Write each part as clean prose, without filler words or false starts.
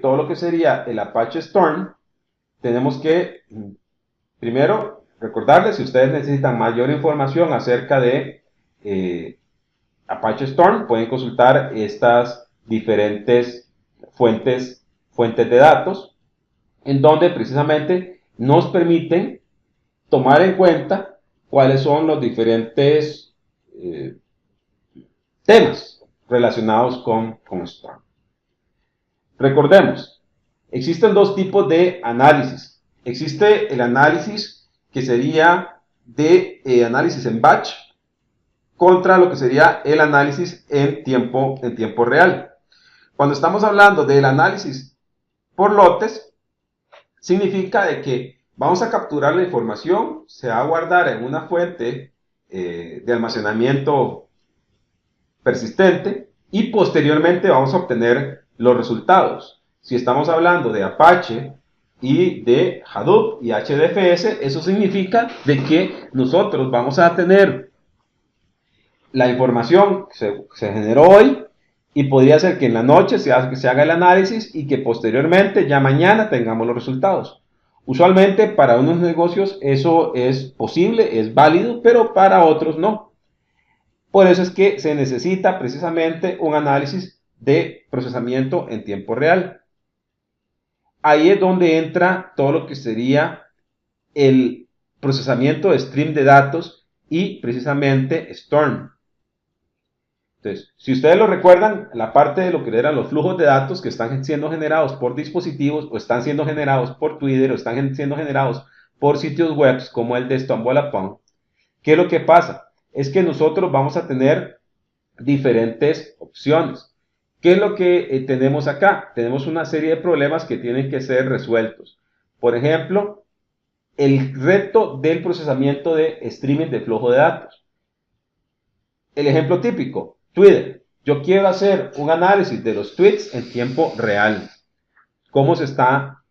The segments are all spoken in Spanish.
todo lo que sería el Apache Storm, tenemos que, primero, recordarles, si ustedes necesitan mayor información acerca de Apache Storm, pueden consultar estas diferentes fuentes de datos, en donde precisamente nos permiten tomar en cuenta cuáles son los diferentes temas relacionados con Storm. Recordemos, existen dos tipos de análisis. Existe el análisis que sería de análisis en batch contra lo que sería el análisis en tiempo real. Cuando estamos hablando del análisis por lotes, significa de que vamos a capturar la información, se va a guardar en una fuente de almacenamiento persistente y posteriormente vamos a obtener los resultados. Si estamos hablando de Apache y de Hadoop y HDFS, eso significa de que nosotros vamos a tener la información que se generó hoy y podría ser que en la noche se haga el análisis y que posteriormente, ya mañana, tengamos los resultados. Usualmente para unos negocios eso es posible, es válido, pero para otros no. Por eso es que se necesita precisamente un análisis de procesamiento en tiempo real. Ahí es donde entra todo lo que sería el procesamiento de stream de datos y precisamente Storm. Entonces, si ustedes lo recuerdan, la parte de lo que eran los flujos de datos que están siendo generados por dispositivos o están siendo generados por Twitter o están siendo generados por sitios web como el de StumbleUpon, ¿qué es lo que pasa? Es que nosotros vamos a tener diferentes opciones. ¿Qué es lo que tenemos acá? Tenemos una serie de problemas que tienen que ser resueltos. Por ejemplo, el reto del procesamiento de streaming de flujo de datos. El ejemplo típico, Twitter. Yo quiero hacer un análisis de los tweets en tiempo real. ¿Cómo se está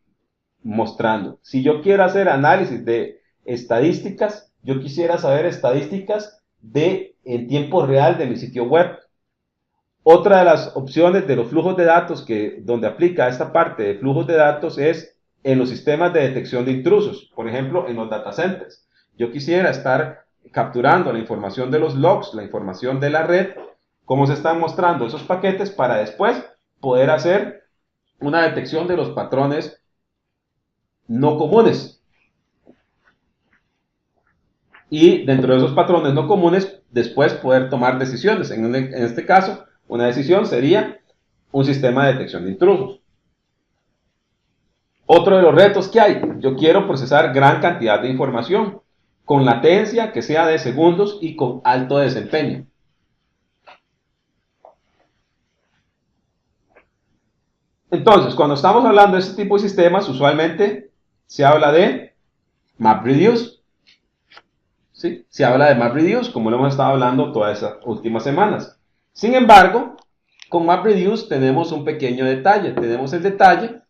mostrando? Si yo quiero hacer análisis de estadísticas, yo quisiera saber estadísticas en tiempo real de mi sitio web. Otra de las opciones de los flujos de datos donde aplica esta parte de flujos de datos es en los sistemas de detección de intrusos, por ejemplo, en los data centers. Yo quisiera estar capturando la información de los logs, la información de la red, cómo se están mostrando esos paquetes para después poder hacer una detección de los patrones no comunes. Y dentro de esos patrones no comunes, después poder tomar decisiones. En este caso, una decisión sería un sistema de detección de intrusos. Otro de los retos que hay, yo quiero procesar gran cantidad de información con latencia que sea de segundos y con alto desempeño. Entonces, cuando estamos hablando de este tipo de sistemas, usualmente se habla de MapReduce. ¿Sí? Se habla de MapReduce, como lo hemos estado hablando todas estas últimas semanas. Sin embargo, con MapReduce tenemos un pequeño detalle. Tenemos el detalle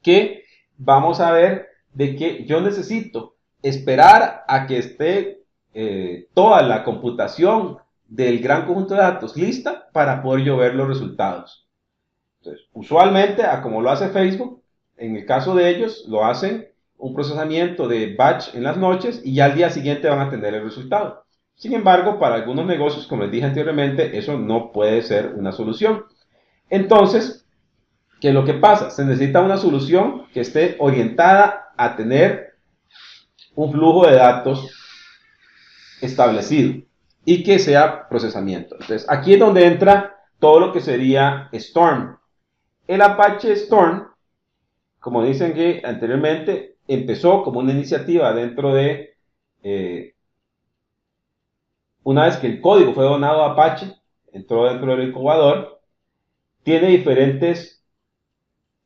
que vamos a ver de que yo necesito esperar a que esté toda la computación del gran conjunto de datos lista para poder yo ver los resultados. Entonces, usualmente, como lo hace Facebook, en el caso de ellos, lo hacen un procesamiento de batch en las noches y ya al día siguiente van a tener el resultado. Sin embargo, para algunos negocios, como les dije anteriormente, eso no puede ser una solución. Entonces, ¿qué es lo que pasa? Se necesita una solución que esté orientada a tener un flujo de datos establecido y que sea procesamiento. Entonces, aquí es donde entra todo lo que sería Storm. El Apache Storm, como dicen que anteriormente, empezó como una iniciativa dentro de, una vez que el código fue donado a Apache, entró dentro del incubador, tiene diferentes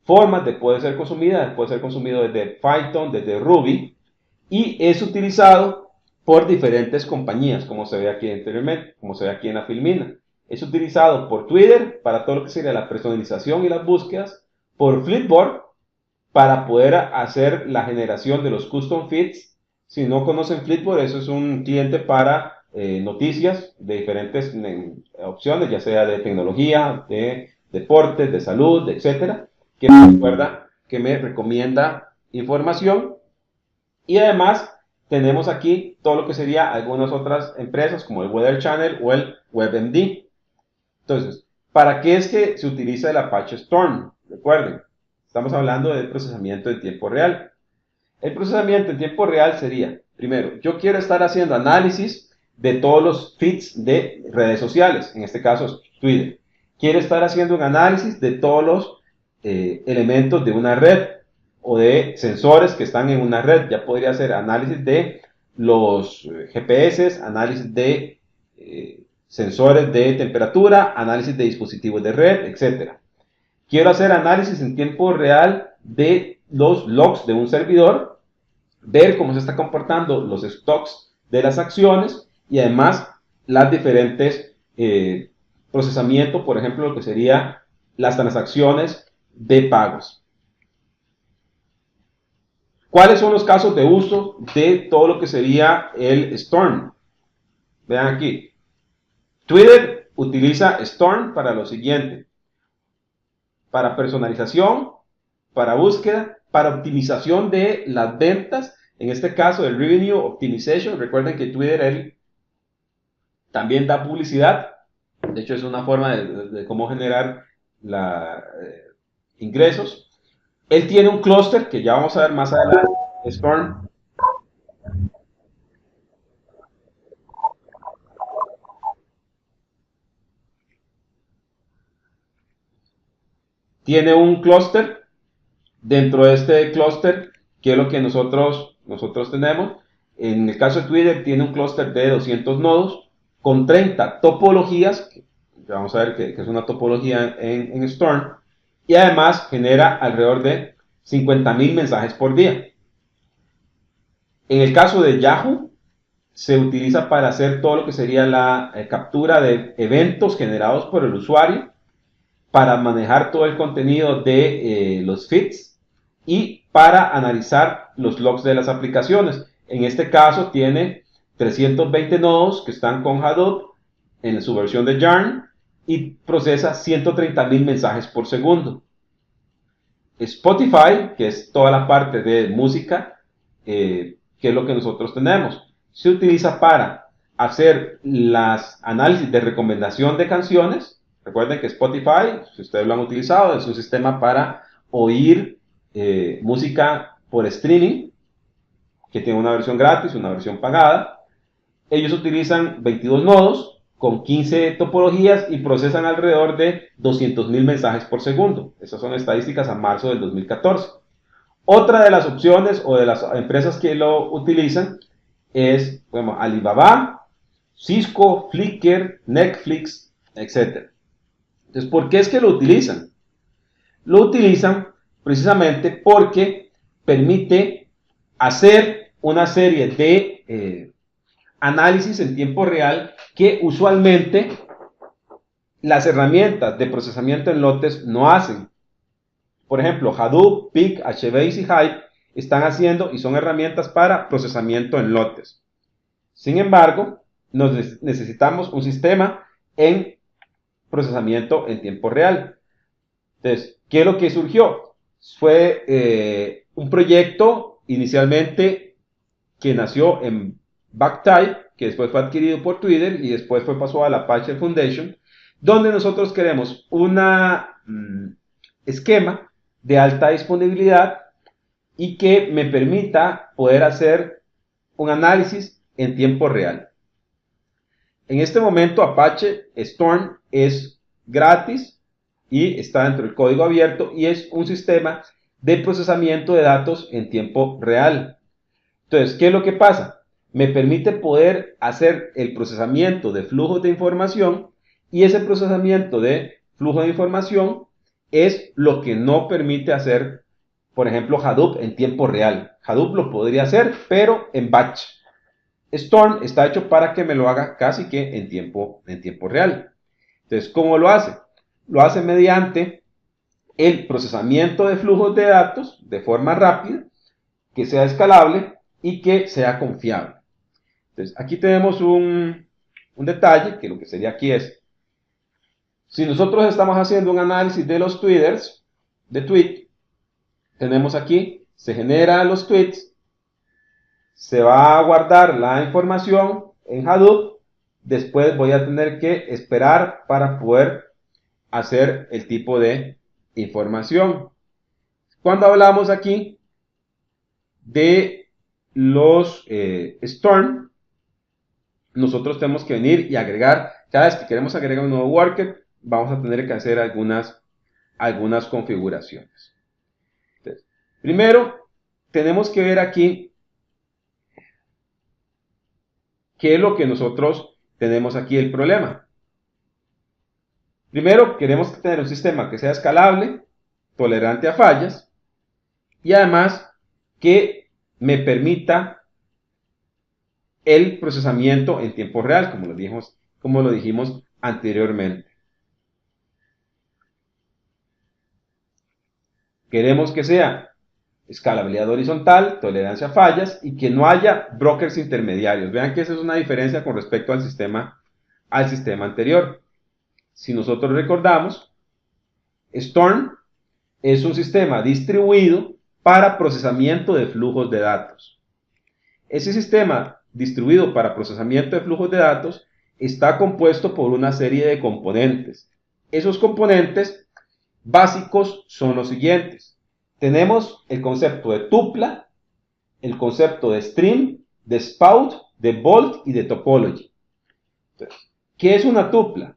formas de poder ser consumida, puede ser consumido desde Python, desde Ruby, y es utilizado por diferentes compañías, como se ve aquí anteriormente, como se ve aquí en la filmina. Es utilizado por Twitter para todo lo que sería la personalización y las búsquedas, por Flipboard para poder hacer la generación de los custom feeds. Si no conocen Flipboard, eso es un cliente para noticias de diferentes opciones, ya sea de tecnología, de deportes, de salud, etcétera, que me recuerda, que me recomienda información. Y además tenemos aquí todo lo que sería algunas otras empresas como el Weather Channel o el WebMD. Entonces, ¿para qué es que se utiliza el Apache Storm? Recuerden, estamos hablando de procesamiento en tiempo real. El procesamiento en tiempo real sería, primero, yo quiero estar haciendo análisis de todos los feeds de redes sociales, en este caso es Twitter. Quiero estar haciendo un análisis de todos los elementos de una red o de sensores que están en una red. Ya podría ser análisis de los GPS, análisis de sensores de temperatura, análisis de dispositivos de red, etc. Quiero hacer análisis en tiempo real de los logs de un servidor, ver cómo se está comportando los stocks de las acciones y además las diferentes procesamientos, por ejemplo, lo que sería las transacciones de pagos. ¿Cuáles son los casos de uso de todo lo que sería el Storm? Vean aquí. Twitter utiliza Storm para lo siguiente: para personalización, para búsqueda, para optimización de las ventas, en este caso el Revenue Optimization. Recuerden que Twitter él también da publicidad, de hecho es una forma de cómo generar ingresos. Él tiene un clúster que ya vamos a ver más adelante, Storm. Tiene un clúster. Dentro de este clúster, ¿qué es lo que nosotros tenemos? En el caso de Twitter, tiene un clúster de 200 nodos con 30 topologías. Vamos a ver que es una topología en Storm. Y además genera alrededor de 50.000 mensajes por día. En el caso de Yahoo, se utiliza para hacer todo lo que sería la captura de eventos generados por el usuario, para manejar todo el contenido de los feeds y para analizar los logs de las aplicaciones. En este caso tiene 320 nodos que están con Hadoop en su versión de Yarn y procesa 130.000 mensajes por segundo. Spotify, que es toda la parte de música, que es lo que nosotros tenemos, se utiliza para hacer las análisis de recomendación de canciones. Recuerden que Spotify, si ustedes lo han utilizado, es un sistema para oír música por streaming, que tiene una versión gratis, una versión pagada. Ellos utilizan 22 nodos con 15 topologías y procesan alrededor de 200.000 mensajes por segundo. Esas son estadísticas a marzo del 2014. Otra de las opciones o de las empresas que lo utilizan es, bueno, Alibaba, Cisco, Flickr, Netflix, etc. Entonces, ¿por qué es que lo utilizan? Lo utilizan precisamente porque permite hacer una serie de análisis en tiempo real que usualmente las herramientas de procesamiento en lotes no hacen. Por ejemplo, Hadoop, Peak, HBase y Hive están haciendo y son herramientas para procesamiento en lotes. Sin embargo, necesitamos un sistema en procesamiento en tiempo real. Entonces, ¿qué es lo que surgió? Fue un proyecto inicialmente que nació en Backtide, que después fue adquirido por Twitter y después pasó a la Apache Foundation, donde nosotros queremos un esquema de alta disponibilidad y que me permita poder hacer un análisis en tiempo real. En este momento Apache Storm es gratis y está dentro del código abierto y es un sistema de procesamiento de datos en tiempo real. Entonces, ¿qué es lo que pasa? Me permite poder hacer el procesamiento de flujos de información y ese procesamiento de flujo de información es lo que no permite hacer, por ejemplo, Hadoop en tiempo real. Hadoop lo podría hacer, pero en batch. Storm está hecho para que me lo haga casi que en tiempo real. Entonces, ¿cómo lo hace? Lo hace mediante el procesamiento de flujos de datos de forma rápida, que sea escalable y que sea confiable. Entonces, aquí tenemos un detalle, que lo que sería aquí es, si nosotros estamos haciendo un análisis de los twitters, de tweet, tenemos aquí, se generan los tweets, se va a guardar la información en Hadoop, después voy a tener que esperar para poder hacer el tipo de información. Cuando hablamos aquí de los Storm, nosotros tenemos que venir y agregar, cada vez que queremos agregar un nuevo worker, vamos a tener que hacer algunas configuraciones. Entonces, primero, tenemos que ver aquí qué es lo que nosotros tenemos aquí el problema. Primero, queremos tener un sistema que sea escalable, tolerante a fallas, y además que me permita el procesamiento en tiempo real, como lo dijimos anteriormente. Queremos que sea escalabilidad horizontal, tolerancia a fallas y que no haya brokers intermediarios. Vean que esa es una diferencia con respecto al sistema anterior. Si nosotros recordamos, Storm es un sistema distribuido para procesamiento de flujos de datos. Ese sistema distribuido para procesamiento de flujos de datos está compuesto por una serie de componentes. Esos componentes básicos son los siguientes. Tenemos el concepto de tupla, el concepto de stream, de spout, de bolt y de topology. Entonces, ¿qué es una tupla?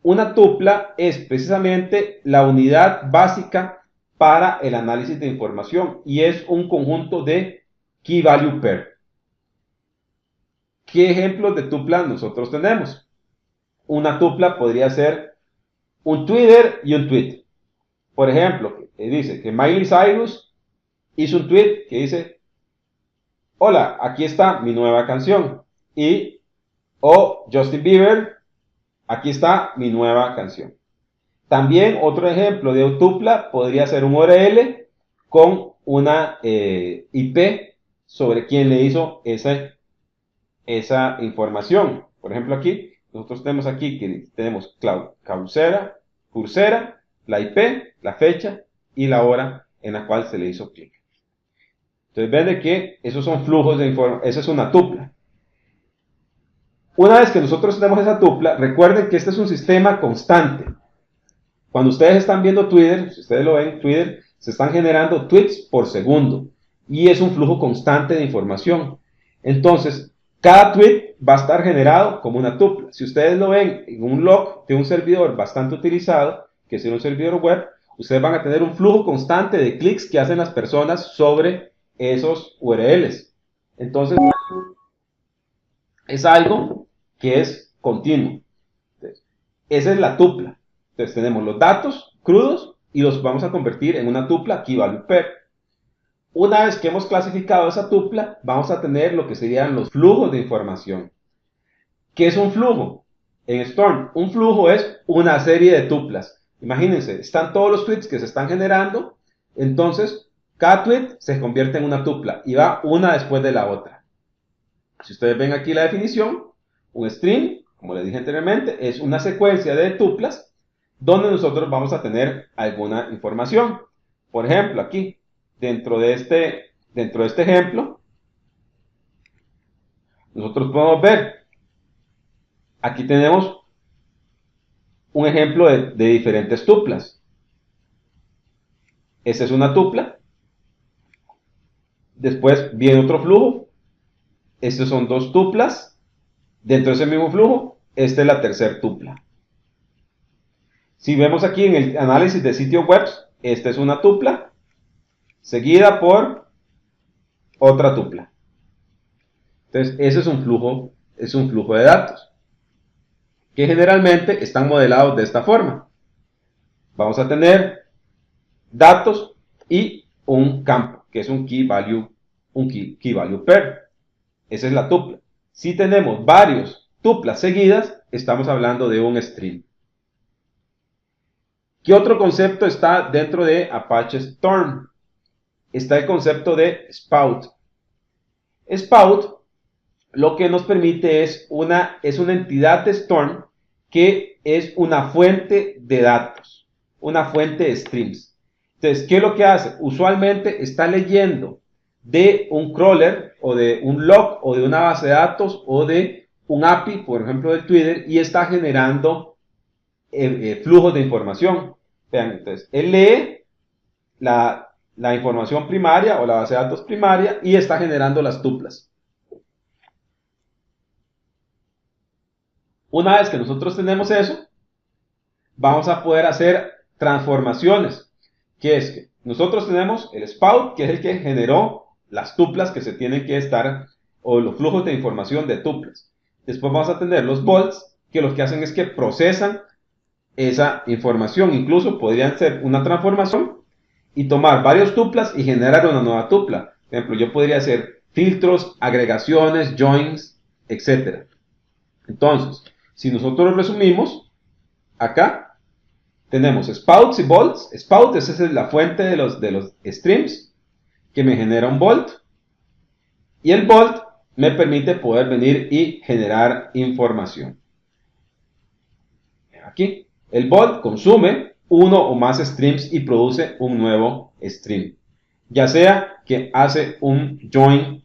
Una tupla es precisamente la unidad básica para el análisis de información y es un conjunto de key value pair. ¿Qué ejemplos de tupla nosotros tenemos? Una tupla podría ser un Twitter y un tweet. Por ejemplo, dice que Miley Cyrus hizo un tweet que dice: hola, aquí está mi nueva canción. Y Justin Bieber, aquí está mi nueva canción. También otro ejemplo de tupla podría ser un URL con una IP sobre quién le hizo esa información. Por ejemplo, aquí nosotros tenemos aquí que tenemos Coursera, la IP, la fecha y la hora en la cual se le hizo clic. Entonces ven de que esos son flujos de información, esa es una tupla. Una vez que nosotros tenemos esa tupla, recuerden que este es un sistema constante. Cuando ustedes están viendo Twitter, si ustedes lo ven, Twitter, se están generando tweets por segundo y es un flujo constante de información. Entonces, cada tweet va a estar generado como una tupla. Si ustedes lo ven en un log de un servidor bastante utilizado, que es un servidor web, ustedes van a tener un flujo constante de clics que hacen las personas sobre esos URLs. Entonces, es algo que es continuo. Entonces, esa es la tupla. Entonces, tenemos los datos crudos y los vamos a convertir en una tupla key value pair. Una vez que hemos clasificado esa tupla, vamos a tener lo que serían los flujos de información. ¿Qué es un flujo? En Storm, un flujo es una serie de tuplas. Imagínense, están todos los tweets que se están generando, entonces cada tweet se convierte en una tupla y va una después de la otra. Si ustedes ven aquí la definición, un string, como les dije anteriormente, es una secuencia de tuplas donde nosotros vamos a tener alguna información. Por ejemplo, aquí, dentro de este ejemplo, nosotros podemos ver, aquí tenemos un ejemplo de diferentes tuplas. Esta es una tupla. Después viene otro flujo. Estos son dos tuplas. Dentro de ese mismo flujo, esta es la tercera tupla. Si vemos aquí en el análisis de sitios web, esta es una tupla, seguida por otra tupla. Entonces, ese es un flujo de datos, que generalmente están modelados de esta forma. Vamos a tener datos y un campo, que es un key value pair. Esa es la tupla. Si tenemos varios tuplas seguidas, estamos hablando de un string. ¿Qué otro concepto está dentro de Apache Storm? Está el concepto de Spout. Spout lo que nos permite es una entidad de Storm que es una fuente de datos, una fuente de streams. Entonces, ¿qué es lo que hace? Usualmente está leyendo de un crawler o de un log o de una base de datos o de un API, por ejemplo, del Twitter, y está generando flujos de información. Vean, entonces, él lee la información primaria o la base de datos primaria y está generando las tuplas. Una vez que nosotros tenemos eso, vamos a poder hacer transformaciones, que es que nosotros tenemos el spout, que es el que generó las tuplas que se tienen que estar, o los flujos de información de tuplas. Después vamos a tener los bolts, que lo que hacen es que procesan esa información. Incluso podrían ser una transformación y tomar varios tuplas y generar una nueva tupla. Por ejemplo, yo podría hacer filtros, agregaciones, joins, etc. Entonces, si nosotros resumimos, acá tenemos spouts y bolts. Spout es la fuente de los streams que me genera un bolt. Y el bolt me permite poder venir y generar información. Aquí, el bolt consume uno o más streams y produce un nuevo stream. Ya sea que hace un join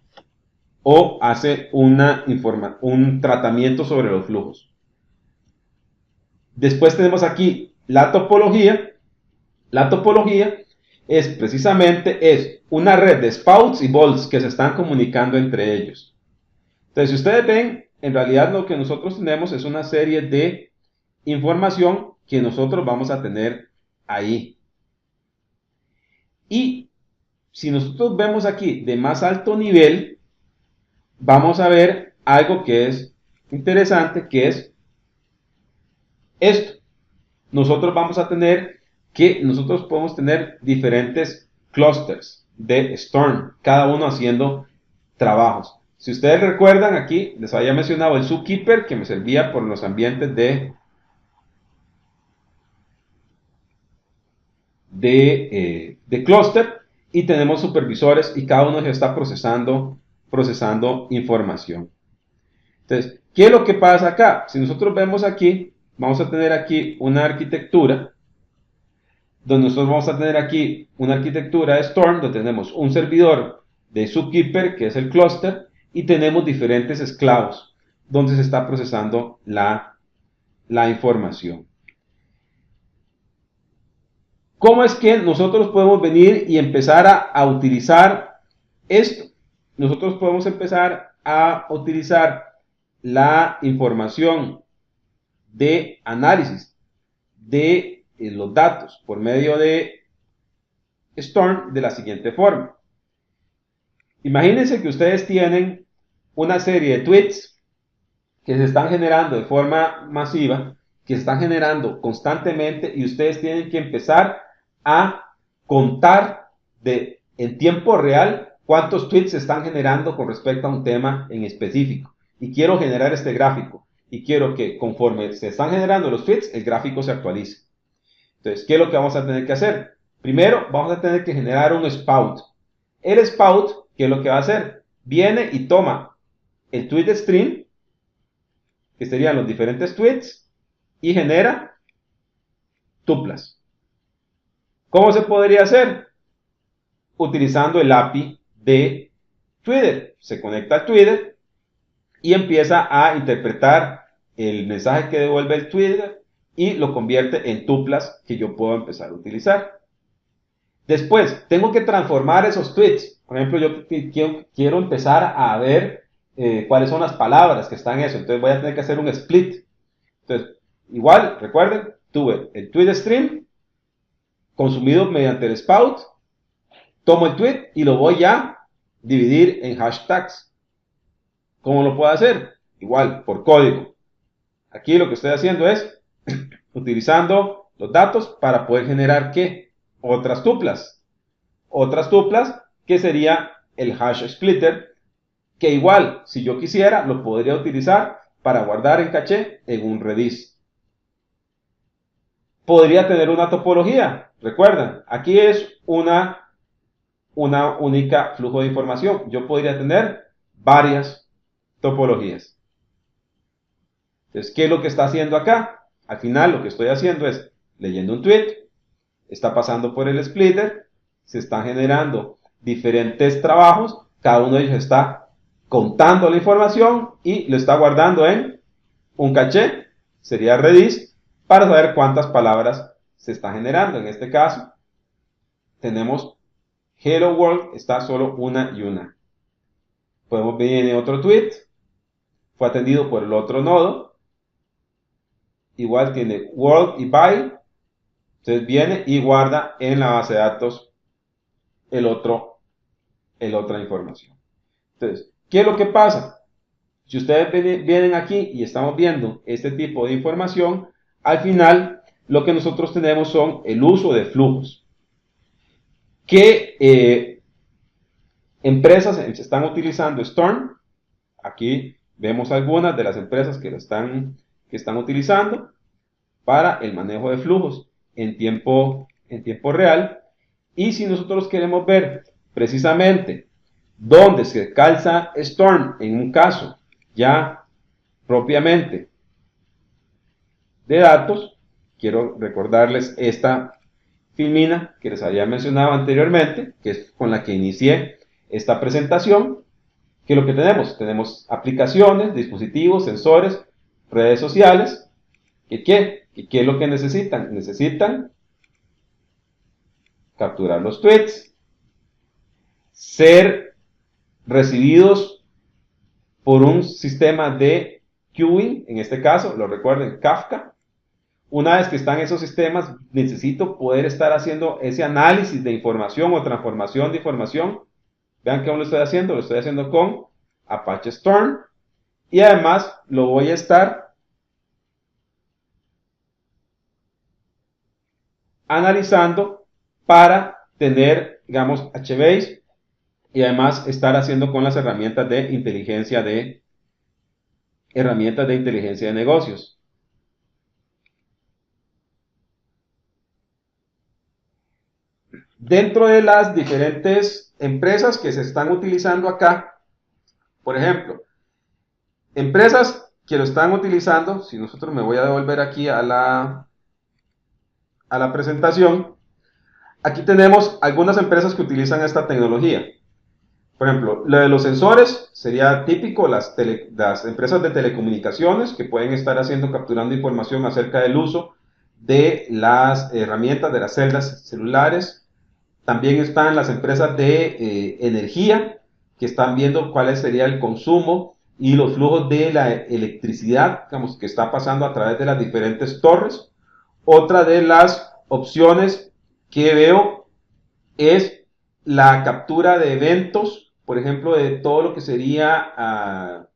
o hace un tratamiento sobre los flujos. Después tenemos aquí la topología. La topología es precisamente una red de spouts y bolts que se están comunicando entre ellos. Entonces, si ustedes ven, en realidad lo que nosotros tenemos es una serie de información que nosotros vamos a tener ahí. Y si nosotros vemos aquí de más alto nivel, vamos a ver algo que es interesante, que es esto. Nosotros vamos a tener nosotros podemos tener diferentes clusters de Storm, cada uno haciendo trabajos. Si ustedes recuerdan, aquí les había mencionado el Zookeeper, que me servía por los ambientes de clúster, y tenemos supervisores y cada uno está procesando información. Entonces, ¿qué es lo que pasa acá? Si nosotros vemos aquí, vamos a tener aquí una arquitectura, donde nosotros vamos a tener aquí una arquitectura de Storm, donde tenemos un servidor de Zookeeper, que es el clúster, y tenemos diferentes esclavos, donde se está procesando la información. ¿Cómo es que nosotros podemos venir y empezar a utilizar esto? Nosotros podemos empezar a utilizar la información de análisis de los datos por medio de Storm de la siguiente forma. Imagínense que ustedes tienen una serie de tweets que se están generando de forma masiva, que se están generando constantemente, y ustedes tienen que empezar a contar en tiempo real cuántos tweets se están generando con respecto a un tema en específico. Y quiero generar este gráfico. Y quiero que conforme se están generando los tweets, el gráfico se actualice. Entonces, ¿qué es lo que vamos a tener que hacer? Primero, vamos a tener que generar un spout. El spout, ¿qué es lo que va a hacer? Viene y toma el tweet stream, que serían los diferentes tweets, y genera tuplas. ¿Cómo se podría hacer? Utilizando el API de Twitter. Se conecta a Twitter y empieza a interpretar el mensaje que devuelve el Twitter y lo convierte en tuplas que yo puedo empezar a utilizar. Después, tengo que transformar esos tweets. Por ejemplo, yo quiero empezar a ver cuáles son las palabras que están en eso. Entonces voy a tener que hacer un split. Entonces, igual, recuerden, tuve el tweet stream consumido mediante el spout, tomo el tweet y lo voy a dividir en hashtags. ¿Cómo lo puedo hacer? Igual, por código. Aquí lo que estoy haciendo es utilizando los datos para poder generar ¿qué? Otras tuplas. Otras tuplas que sería el hash splitter, que igual, si yo quisiera, lo podría utilizar para guardar en caché en un Redis. Podría tener una topología. Recuerden, aquí es una única flujo de información. Yo podría tener varias topologías. Entonces, ¿qué es lo que está haciendo acá? Al final lo que estoy haciendo es leyendo un tweet, está pasando por el splitter, se están generando diferentes trabajos, cada uno de ellos está contando la información y lo está guardando en un caché, sería Redis, para saber cuántas palabras se está generando. En este caso, tenemos Hello World, está solo una y una. Podemos ver en otro tweet, fue atendido por el otro nodo, igual tiene World y By, entonces viene y guarda en la base de datos el otra información. Entonces, ¿qué es lo que pasa? Si ustedes vienen aquí y estamos viendo este tipo de información, al final lo que nosotros tenemos son el uso de flujos. ¿Qué empresas están utilizando Storm? Aquí vemos algunas de las empresas que están utilizando para el manejo de flujos en tiempo real. Y si nosotros queremos ver precisamente dónde se calza Storm en un caso ya propiamente de datos, quiero recordarles esta filmina que les había mencionado anteriormente, que es con la que inicié esta presentación, que lo que tenemos aplicaciones, dispositivos, sensores, redes sociales, ¿qué es lo que necesitan? Necesitan capturar los tweets, ser recibidos por un sistema de queuing, en este caso, lo recuerden, Kafka. Una vez que están esos sistemas, necesito poder estar haciendo ese análisis de información o transformación de información. Vean que aún lo estoy haciendo con Apache Storm. Y además lo voy a estar analizando para tener, digamos, HBase y además estar haciendo con las herramientas de inteligencia de negocios. Dentro de las diferentes empresas que se están utilizando acá, por ejemplo, empresas que lo están utilizando, si nosotros me voy a devolver aquí a la presentación, aquí tenemos algunas empresas que utilizan esta tecnología. Por ejemplo, lo de los sensores sería típico, las empresas de telecomunicaciones que pueden estar capturando información acerca del uso de las herramientas de las celdas celulares. También están las empresas de energía que están viendo cuál sería el consumo y los flujos de la electricidad, digamos, que está pasando a través de las diferentes torres. Otra de las opciones que veo es la captura de eventos, por ejemplo, de todo lo que sería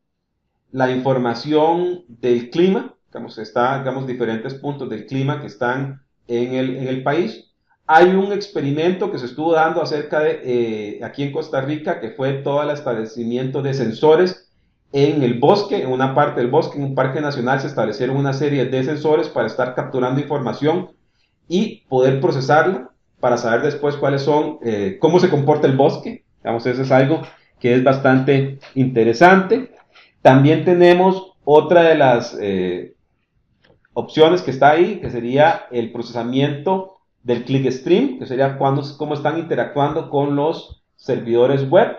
la información del clima, digamos, diferentes puntos del clima que están en el país. Hay un experimento que se estuvo dando acerca de, aquí en Costa Rica, que fue todo el establecimiento de sensores en el bosque, en una parte del bosque, en un parque nacional, se establecieron una serie de sensores para estar capturando información y poder procesarla para saber después cuáles son, cómo se comporta el bosque. Digamos, eso es algo que es bastante interesante. También tenemos otra de las opciones que está ahí, que sería el procesamiento del clickstream, que sería cómo están interactuando con los servidores web.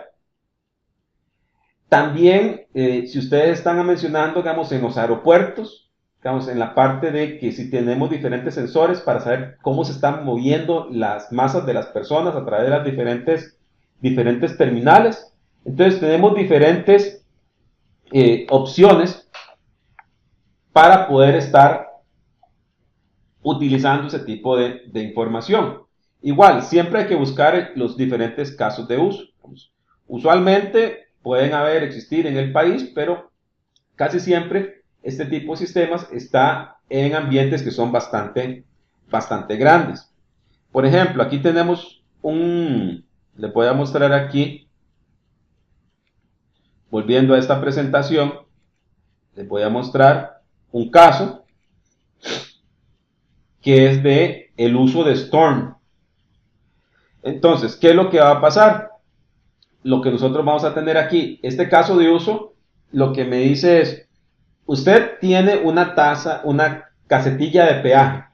También, si ustedes están mencionando, digamos, en los aeropuertos, digamos, en la parte de que si tenemos diferentes sensores para saber cómo se están moviendo las masas de las personas a través de las diferentes terminales. Entonces, tenemos diferentes opciones para poder estar utilizando ese tipo de información. Igual, siempre hay que buscar los diferentes casos de uso. Usualmente pueden existir en el país, pero casi siempre este tipo de sistemas está en ambientes que son bastante grandes. Por ejemplo, aquí tenemos le voy a mostrar aquí, volviendo a esta presentación, les voy a mostrar un caso que es de el uso de Storm. Entonces, ¿qué es lo que va a pasar? Lo que nosotros vamos a tener aquí, este caso de uso, lo que me dice es, usted tiene una casetilla de peaje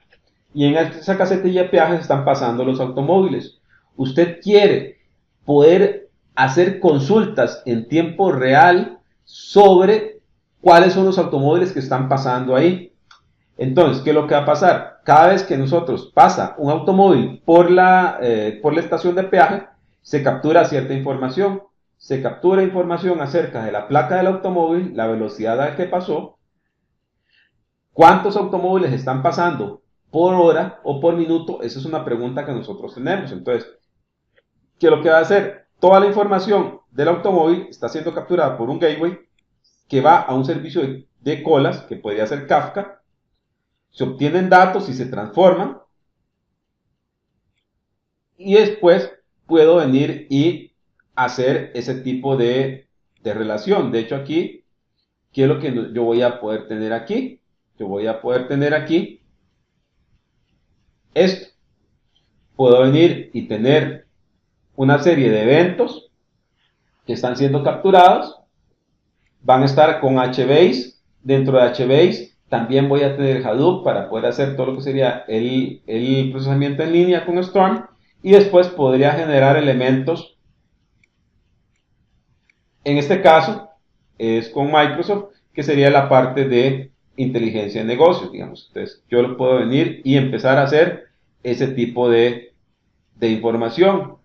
y en esa casetilla de peajes están pasando los automóviles. Usted quiere poder hacer consultas en tiempo real sobre cuáles son los automóviles que están pasando ahí. Entonces, ¿qué es lo que va a pasar? Cada vez que nosotros pasa un automóvil por la estación de peaje, se captura cierta información. Se captura información acerca de la placa del automóvil, la velocidad a la que pasó, cuántos automóviles están pasando por hora o por minuto. Esa es una pregunta que nosotros tenemos. Entonces, ¿qué es lo que va a hacer? Toda la información del automóvil está siendo capturada por un gateway que va a un servicio de colas, que podría ser Kafka. Se obtienen datos y se transforman. Y después puedo venir y hacer ese tipo de relación. De hecho, aquí, ¿qué es lo que yo voy a poder tener aquí? Yo voy a poder tener aquí esto. Puedo venir y tener una serie de eventos que están siendo capturados. Van a estar con HBase. Dentro de HBase también voy a tener Hadoop para poder hacer todo lo que sería el procesamiento en línea con Storm. Y después podría generar elementos. En este caso es con Microsoft, que sería la parte de inteligencia de negocios, digamos. Entonces yo lo puedo venir y empezar a hacer ese tipo de información.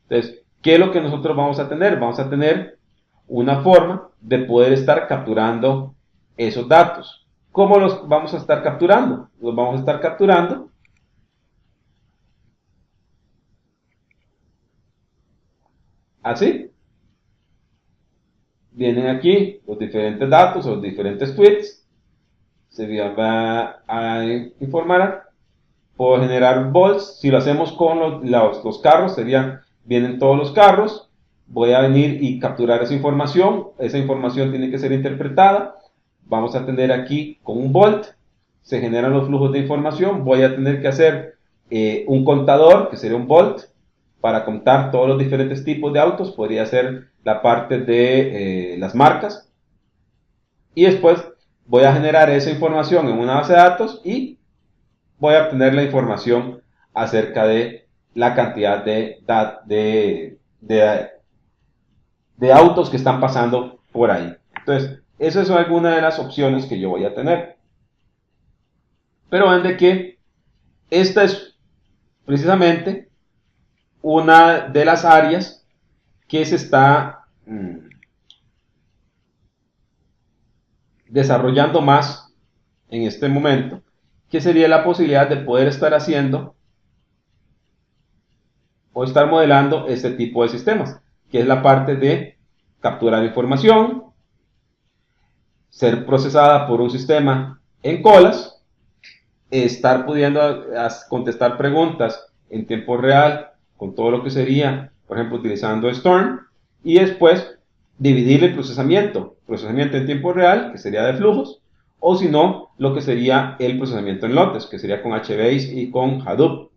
Entonces, ¿qué es lo que nosotros vamos a tener? Vamos a tener una forma de poder estar capturando esos datos. ¿Cómo los vamos a estar capturando? Los vamos a estar capturando así. Vienen aquí los diferentes datos, los diferentes tweets. Se va a informar. Puedo generar bolts. Si lo hacemos con los carros, vienen todos los carros. Voy a venir y capturar esa información. Esa información tiene que ser interpretada. Vamos a tener aquí con un bolt. Se generan los flujos de información. Voy a tener que hacer un contador, que sería un bolt, para contar todos los diferentes tipos de autos. Podría ser la parte de las marcas. Y después voy a generar esa información en una base de datos y voy a obtener la información acerca de la cantidad de autos que están pasando por ahí. Entonces, esas son algunas de las opciones que yo voy a tener. Pero ven de que esta es precisamente una de las áreas que se está desarrollando más en este momento, que sería la posibilidad de poder estar haciendo o estar modelando este tipo de sistemas, que es la parte de capturar información, ser procesada por un sistema en colas, estar pudiendo contestar preguntas en tiempo real con todo lo que sería, por ejemplo, utilizando Storm, y después dividir el procesamiento en tiempo real, que sería de flujos, o si no, lo que sería el procesamiento en lotes, que sería con HBase y con Hadoop.